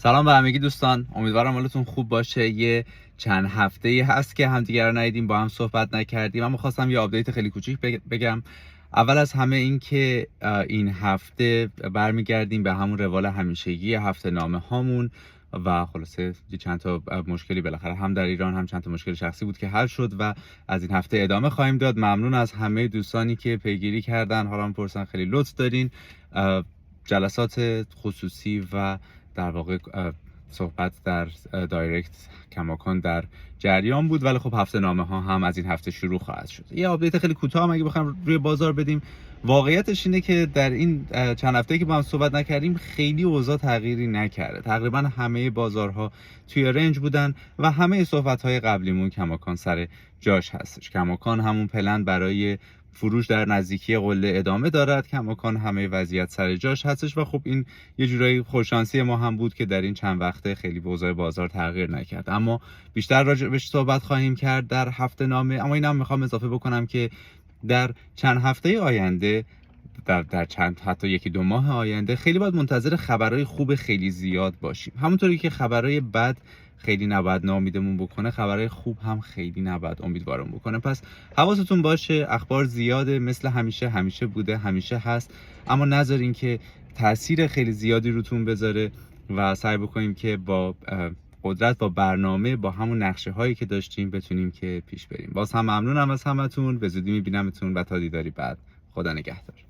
سلام به همگی دوستان، امیدوارم حالتون خوب باشه. یه چند هفته‌ای هست که همدیگه رو ندیدیم، با هم صحبت نکردیم، اما خواستم یه آپدیت خیلی کوچیک بگم. اول از همه این که این هفته برمیگردیم به همون روال همیشگی هفته نامه هامون و خلاصه چند تا مشکلی بالاخره هم در ایران هم چند تا مشکل شخصی بود که حل شد و از این هفته ادامه خواهیم داد. ممنون از همه دوستانی که پیگیری کردن، حالا میپرسن، خیلی لطف دارین. جلسات خصوصی و در واقع صحبت در دایرکت کماکان در جریان بود، ولی خب هفته نامه ها هم از این هفته شروع خواهد شد. یه آپدیت خیلی کوتاه هم اگه بخوام روی بازار بدیم، واقعیتش اینه که در این چند هفته‌ای که با هم صحبت نکردیم خیلی اوضاع تغییری نکرده. تقریبا همه بازارها توی رنج بودن و همه صحبت‌های قبلیمون کماکان سر جاش هستش. کماکان همون پلن برای فروش در نزدیکی قله ادامه دارد، کماکان همه وضعیت سر جاش هستش و خب این یه جورایی خوششانسی ما هم بود که در این چند وقته خیلی اوضاع بازار تغییر نکرد. اما بیشتر راجعش صحبت خواهیم کرد در هفته نامه. اما اینم میخوام اضافه بکنم که در چند هفته آینده، در چند حتی یکی دو ماه آینده خیلی باید منتظر خبرهای خوب خیلی زیاد باشیم. همونطوری که خبرهای بد خیلی نباید ناامیدمون بکنه، خبرهای خوب هم خیلی نباید امیدوارمون بکنه. پس حواستون باشه، اخبار زیاده، مثل همیشه بوده، همیشه هست، اما نذارین که تاثیر خیلی زیادی روتون بذاره و سعی بکنیم که با قدرت، با برنامه، با همون نقشه هایی که داشتیم بتونیم که پیش بریم. باز هم ممنونم از همتون، به زودی میبینمتون و تا دیداری بعد. خدا نگهدار.